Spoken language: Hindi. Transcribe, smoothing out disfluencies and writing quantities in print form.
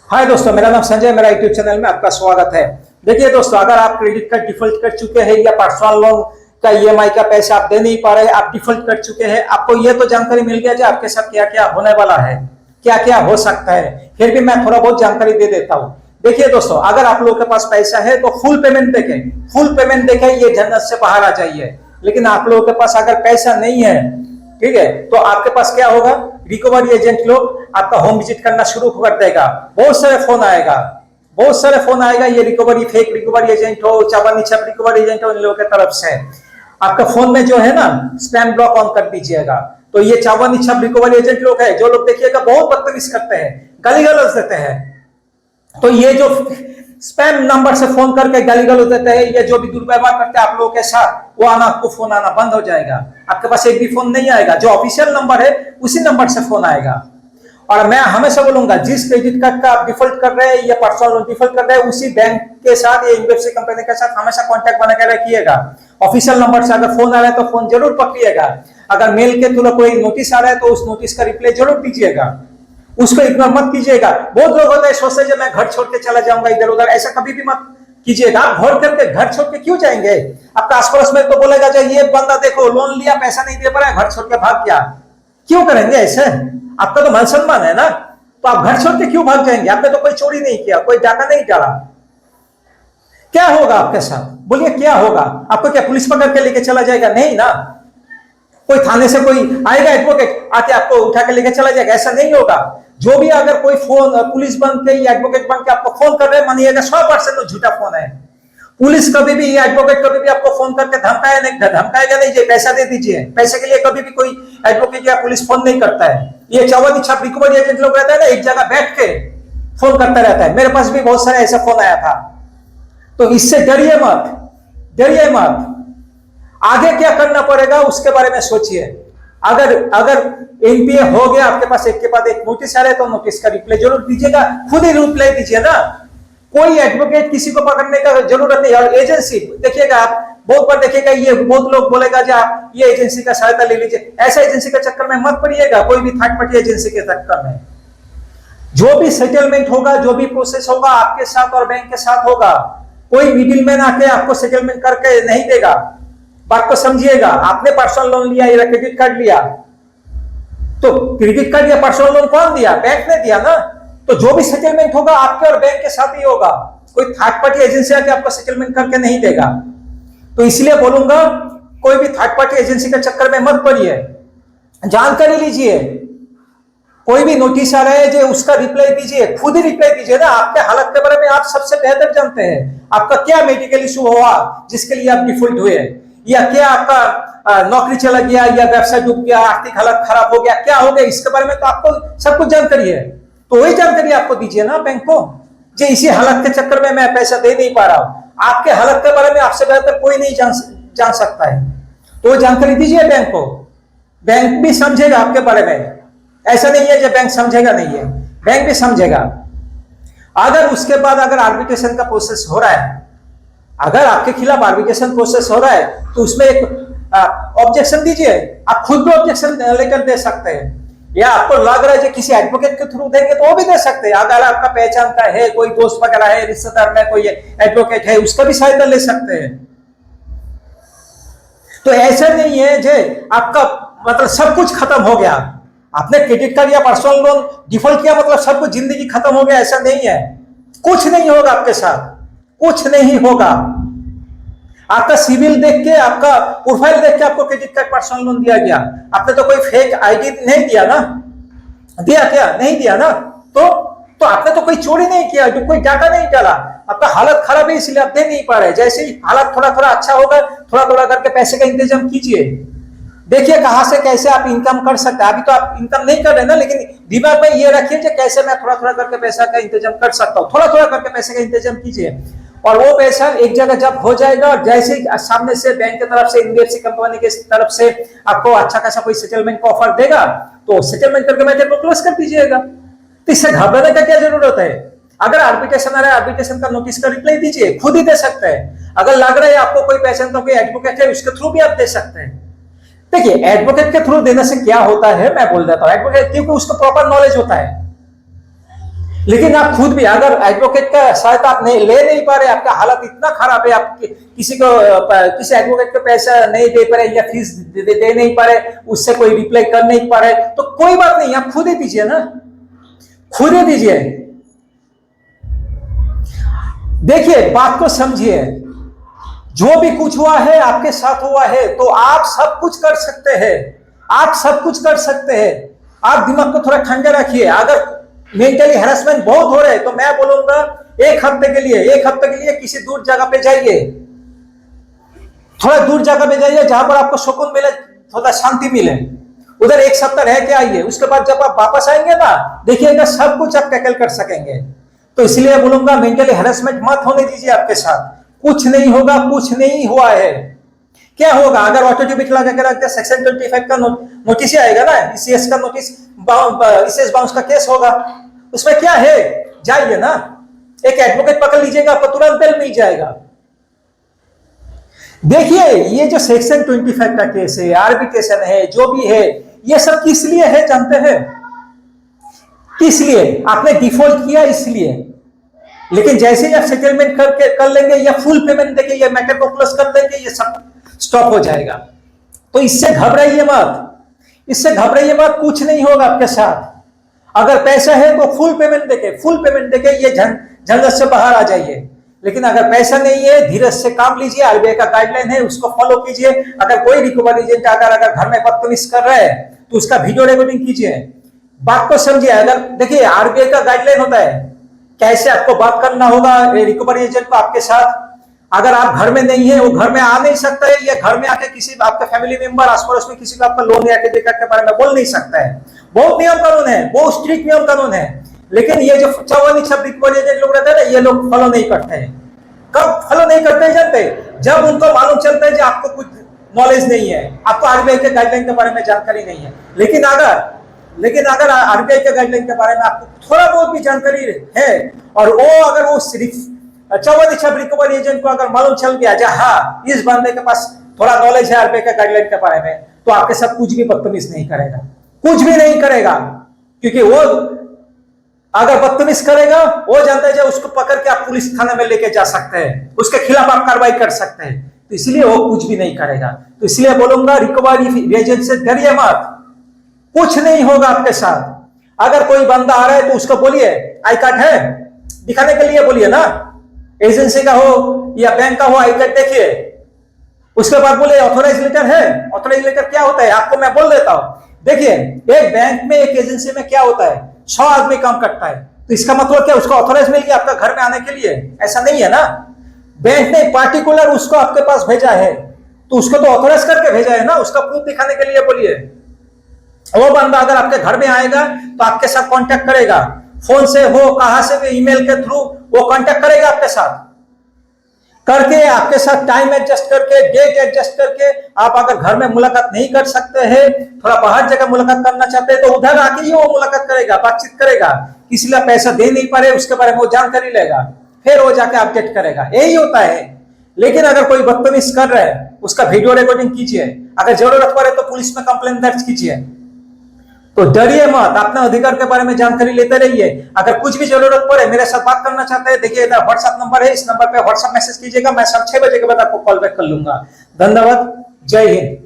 हाय दोस्तों, मेरा नाम संजय, मेरा यूट्यूब चैनल में आपका स्वागत है। देखिए दोस्तों, अगर आप क्रेडिट कार्ड डिफॉल्ट कर चुके हैं या पर्सनल लोन का ईएमआई का पैसा आप दे नहीं पा रहे, आप डिफॉल्ट कर चुके हैं, आपको ये तो जानकारी मिल गया कि आपके साथ क्या क्या होने वाला है, क्या क्या हो सकता है। फिर भी मैं थोड़ा बहुत जानकारी दे देता हूँ। देखिए दोस्तों, अगर आप लोगों के पास पैसा है तो फुल पेमेंट देके ये झंझट से बाहर आ जाइए। लेकिन आप लोगों के पास अगर पैसा नहीं है, ठीक है, तो आपके पास क्या होगा, रिकवरी एजेंट लोग आपका होम विजिट करना शुरू कर देगा। बहुत सारे फोन आएगा, ये रिकवरी फेक रिकवरी एजेंट हो, चावनी छप रिकवरी एजेंट हो, इन लोगों की तरफ से। आपका फोन में जो है ना, स्पैम ब्लॉक ऑन कर दीजिएगा। तो ये चावनी छप रिकवरी एजेंट लोग है, जो लोग देखिएगा बहुत बदतमीज करते हैं, गाली गलौज देते हैं। तो ये जो स्पैम नंबर से फोन करके गाली गलौज देते हैं, ये जो भी दुर्व्यवहार करते हैं आप लोगों के साथ, वो आना, आपको फोन आना बंद हो जाएगा। आपके पास एक भी फोन नहीं आएगा, जो ऑफिशियल नंबर है उसी नंबर से फोन आएगा। और मैं हमेशा बोलूंगा, जिस क्रेडिट कार्ड का आप डिफॉल्ट कर रहे हैं या पर्सनल लोन डिफॉल्ट कर रहे हैं, उसी बैंक के साथ या एनबीएफसी कंपनी के साथ हमेशा कांटेक्ट बना के रखिएगा। ऑफिशियल नंबर से अगर फोन आ रहा है तो फोन जरूर पकड़िएगा। अगर मेल के थ्रू कोई नोटिस आ रहा है तो उस नोटिस का रिप्लाई जरूर दीजिएगा, उसको इग्नोर मत कीजिएगा। बहुत लोग होते हैं सोचते हैं मैं घर छोड़ के चला जाऊंगा इधर उधर, ऐसा कभी भी मत कीजिएगा। आप घर छोड़ के क्यों जाएंगे? आपका आस पड़ोस में तो बोलेगा, जो ये बंदा देखो लोन लिया, पैसा नहीं दे पा रहा है, घर छोड़ के भाग गया। क्यों करेंगे ऐसे? आपका तो मान सम्मान है ना, तो आप घर छोड़ के क्यों भाग जाएंगे? आपने तो कोई चोरी नहीं किया, कोई डाका नहीं डाला। क्या होगा आपके साथ? बोलिए क्या होगा? आपको क्या पुलिस पकड़ के लेके चला जाएगा? नहीं ना। कोई थाने से कोई आएगा एडवोकेट आके आपको उठा के लेके चला जाएगा? ऐसा नहीं होगा। जो भी अगर कोई फोन पुलिस बन के या एडवोकेट बन के आपको फोन कर रहे हैं, मानिएगा 100% झूठा फोन है। पुलिस कभी भी या एडवोकेट कभी भी आपको फोन करके धमकाएगा नहीं, पैसा दे दीजिए। पैसे के लिए कभी भी कोई एडवोकेट या पुलिस फोन नहीं करता है। ये चावनी छाप रिकवरी एजेंट लोग रहता है ना, एक जगह बैठ के फोन करता रहता है। मेरे पास भी बहुत सारे ऐसा फोन आया था। तो इससे डरिए मत। आगे क्या करना पड़ेगा उसके बारे में सोचिए। अगर एनपीए हो गया, आपके पास एक के बाद एक नोटिस आ रहा है, तो नोटिस का रिप्लाई जरूर दीजिएगा। खुद ही रिप्लाई दीजिए ना, कोई एडवोकेट किसी को पकड़ने का जरूरत नहीं। और एजेंसी देखिएगा, आप बहुत बार देखिएगा, ये बहुत लोग बोलेगा जो आप ये एजेंसी का सहायता ले लीजिए। ऐसा एजेंसी के चक्कर में मत पड़िएगा, कोई भी थर्ड पार्टी एजेंसी के चक्कर में। जो भी सेटलमेंट होगा, जो भी प्रोसेस होगा, आपके साथ और बैंक के साथ होगा। कोई मिडिलमैन आके आपको सेटलमेंट करके नहीं देगा। बात को समझिएगा। आपने पर्सनल लोन लिया या क्रेडिट कार्ड लिया, तो क्रेडिट कार्ड या पर्सनल लोन कौन दिया? बैंक ने दिया ना। तो जो भी सेटलमेंट होगा आपके और बैंक के साथ ही होगा, कोई थर्ड पार्टी एजेंसी आके आपको सेटलमेंट करके नहीं देगा। तो इसलिए बोलूंगा, कोई भी थर्ड पार्टी एजेंसी के चक्कर में मत पड़िए, जानकारी लीजिए। कोई भी नोटिस आ रहा है जो उसका रिप्लाई दीजिए, खुद ही रिप्लाई दीजिए ना। आपके हालत के बारे में आप सबसे बेहतर जानते हैं। आपका क्या मेडिकल इशू हुआ जिसके लिए आप डिफॉल्ट हुए, या क्या आपका नौकरी चला गया, या व्यवसाय डूब गया, आर्थिक हालत खराब हो गया, क्या हो गया, इसके बारे में तो आपको सब कुछ जानकारी है। तो वही जानकारी आपको दीजिए ना बैंक को। जो इसी हालत के चक्कर में मैं पैसा दे नहीं पा रहा हूं, आपके हालत के बारे में आपसे बेहतर कोई नहीं जान सकता है। तो वो जानकारी दीजिए बैंक को। बैंक भी समझेगा आपके बारे में। ऐसा नहीं है जो बैंक समझेगा नहीं है, बैंक भी समझेगा। अगर उसके बाद अगर आर्बिट्रेशन का प्रोसेस हो रहा है, अगर आपके खिलाफ आर्बिट्रेशन प्रोसेस हो रहा है, तो उसमें एक ऑब्जेक्शन दीजिए। आप खुद भी ऑब्जेक्शन लेकर दे सकते हैं, या आपको लग रहा है कि किसी एडवोकेट के थ्रू देंगे तो वो भी दे सकते हैं। अगर आपका पहचान का है, कोई दोस्त वगैरह है, रिश्तेदार में कोई एडवोकेट है, उसका भी सहायता ले सकते हैं। तो ऐसा नहीं है जो आपका मतलब सब कुछ खत्म हो गया। आपने क्रेडिट कार्ड या पर्सनल लोन डिफॉल्ट किया मतलब सब कुछ जिंदगी खत्म हो गया, ऐसा नहीं है। कुछ नहीं होगा आपके साथ, कुछ नहीं होगा। आपका सिविल देख के, आपका प्रोफाइल देख के आपको क्रेडिट कार्ड पर्सनल लोन दिया गया। आपने तो कोई फेक आईडी नहीं दिया ना, दिया क्या? नहीं दिया ना। तो आपने तो कोई चोरी नहीं किया, जो कोई डाटा नहीं डाला। आपका हालत खराब है इसलिए आप दे नहीं पा रहे। जैसे ही हालत थोड़ा थोड़ा अच्छा होगा, थोड़ा थोड़ा करके पैसे का इंतजाम कीजिए। देखिए कहां से कैसे आप इनकम कर सकते हैं। अभी तो आप इनकम नहीं कर रहे ना, लेकिन दिमाग में ये रखिए कि कैसे मैं थोड़ा थोड़ा करके पैसा का इंतजाम कर सकता हूँ। थोड़ा थोड़ा करके पैसे का इंतजाम कीजिए, और वो पैसा एक जगह जब हो जाएगा, और जैसे ही सामने से बैंक की तरफ से, एनबीएफसी कंपनी की तरफ से आपको अच्छा खासा कोई सेटलमेंट का ऑफर देगा, तो सेटलमेंट करके मैटर को क्लोज कर दीजिएगा। तो इससे घबराने का क्या जरूरत है? अगर आर्बिट्रेशन आ रहा है, आर्बिट्रेशन का नोटिस का रिप्लाई दीजिए, खुद ही दे सकते हैं। अगर लग रहा है आपको कोई पहचान तो कोई एडवोकेट है, उसके थ्रू भी आप दे सकते हैं। देखिए एडवोकेट के थ्रू देने से क्या होता है मैं बोल देता हूं। एडवोकेट क्योंकि उसको प्रॉपर नॉलेज होता है। लेकिन आप खुद भी अगर एडवोकेट का सहायता आप नहीं ले नहीं पा रहे, आपका हालत इतना खराब है, आप किसी को किसी एडवोकेट को पैसा नहीं दे पा रहे या फीस दे नहीं पा रहे, उससे कोई रिप्लाई कर नहीं पा रहे, तो कोई बात नहीं, आप खुद ही दीजिए ना, खुद ही दीजिए। देखिए, बात को समझिए, जो भी कुछ हुआ है आपके साथ हुआ है, तो आप सब कुछ कर सकते हैं, आप सब कुछ कर सकते हैं। आप दिमाग को थोड़ा ठंडा रखिए। अगर मेंटली हैरेसमेंट बहुत हो रहे हैं तो मैं बोलूंगा एक हफ्ते के लिए किसी दूर जगह पे जाइए, थोड़ा दूर जगह पे जाइए जहां पर आपको सुकून मिले, थोड़ा शांति मिले, उधर एक सप्ताह रह के आइए। उसके बाद जब आप वापस आएंगे ना, देखिएगा सब कुछ आप टैकल कर सकेंगे। तो इसलिए बोलूंगा मेंटली हैरेसमेंट मत होने दीजिए आपके साथ, कुछ नहीं होगा, कुछ नहीं हुआ है। क्या होगा अगर ऑटो डेबिट लगा के रखते, सेक्शन 25 का नोटिस ही आएगा ना, ईसीएस का नोटिस, ईसीएस बाउंस का केस होगा, उसमें क्या है, जाइए ना, एक एडवोकेट पकड़ लीजिएगा, आपको तुरंत बेल मिल जाएगा। देखिए, ये जो सेक्शन 25 का केस है, आर्बिट्रेशन है, जो भी है, ये सब किस लिए है जानते हैं? किस लिए? आपने डिफॉल्ट किया इसलिए। लेकिन जैसे ही आप सेटलमेंट करके कर लेंगे या फुल पेमेंट देंगे या मैटर को क्लोज कर देंगे, ये सब स्टॉप हो जाएगा। तो इससे घबराइए मत, इससे घबराइए मत, कुछ नहीं होगा आपके साथ। अगर पैसा है तो फुल पेमेंट देके ये झंझट से बाहर आ जाइए। लेकिन अगर पैसा नहीं है, धीरज से काम लीजिए, आरबीआई का गाइडलाइन है, उसको फॉलो कीजिए। अगर कोई रिकवरी एजेंट अगर घर में बदतमीजी कर रहा है तो उसका वीडियो रिकॉर्डिंग कीजिए, बात को समझिए। अगर देखिए, आरबीआई का गाइडलाइन होता है कैसे आपको बात करना होगा रिकवरी एजेंट को आपके साथ। अगर आप घर में नहीं है, वो घर में आ नहीं सकता है, या घर में आके किसी आपके फैमिली मेंबर आस पड़ोस में किसी को आपका लोन या क्रेडिट कार्ड के बारे में बोल नहीं सकता है। बहुत नियम कानून है, बहुत स्ट्रिक्ट नियम कानून है। लेकिन ये जो 54 सब रिकवरी एजेंट लोग रहते हैं ना, ये लोग फॉलो नहीं करते हैं। कब फॉलो नहीं करते हैं जानते? जब उनको मालूम चलता है कि आपको कुछ नॉलेज नहीं है, आपको आरबीआई के गाइडलाइन के बारे में जानकारी नहीं है। लेकिन अगर आरबीआई के गाइडलाइन के बारे में आपको थोड़ा बहुत भी जानकारी है, और अगर वो सिर्फ 54 सब रिकवरी एजेंट को अगर मालूम चल गया कि हाँ, इस बंदे के पास थोड़ा नॉलेज है आरबीआई के गाइडलाइन के बारे में, तो आपके साथ कुछ भी बदतमीज नहीं करेगा, कुछ भी नहीं करेगा। क्योंकि वो अगर बदतमीज करेगा, वो जानता है उसको पकड़ के आप पुलिस थाने में लेके जा सकते हैं, उसके खिलाफ आप कार्रवाई कर सकते हैं। तो इसलिए वो कुछ भी नहीं करेगा। तो इसलिए बोलूंगा, रिकवरी एजेंट से डरिए मत, कुछ नहीं होगा आपके साथ। अगर कोई बंदा आ रहा है तो उसको बोलिए आई कार्ड है दिखाने के लिए, बोलिए ना, एजेंसी का हो या बैंक का हो, आई कार्ड देखिए। उसके बाद बोले ऑथोराइज लेटर है। ऑथोराइज लेटर क्या होता है आपको मैं बोल देता हूं। देखिए, एक बैंक में, एक एजेंसी में क्या होता है, 100 आदमी काम करता है, तो इसका मतलब क्या, उसको ऑथोराइज मिल गया आपका घर में आने के लिए? ऐसा नहीं है ना। बैंक ने पार्टिकुलर उसको आपके पास भेजा है, तो उसको तो ऑथोराइज करके भेजा है ना, उसका प्रूफ दिखाने के लिए बोलिए। वो बंदा अगर आपके घर में आएगा तो आपके साथ कांटेक्ट करेगा, फोन से हो, कहां से भी, ईमेल के थ्रू वो कांटेक्ट करेगा आपके साथ, करके आपके साथ टाइम एडजस्ट करके, डेट एडजस्ट करके। आप अगर घर में मुलाकात नहीं कर सकते हैं, थोड़ा बाहर जगह मुलाकात करना चाहते हैं, तो उधर आके ही वो मुलाकात करेगा, बातचीत करेगा। किसी का पैसा दे नहीं पा रहे उसके बारे में वो जानकारी लेगा, फिर वो जाके अपडेट करेगा, यही होता है। लेकिन अगर कोई बदतमीज कर रहा है, उसका वीडियो रिकॉर्डिंग कीजिए, अगर जरूरत पड़े तो पुलिस में कंप्लेंट दर्ज कीजिए। तो डरिए मत, अपने अधिकार के बारे में जानकारी लेते रहिए। अगर कुछ भी जरूरत पड़े, मेरे साथ बात करना चाहते हैं, देखिए इधर व्हाट्सएप नंबर है, इस नंबर पे व्हाट्सएप मैसेज कीजिएगा, मैं शाम 6 बजे के बाद आपको कॉल बैक कर लूंगा। धन्यवाद, जय हिंद।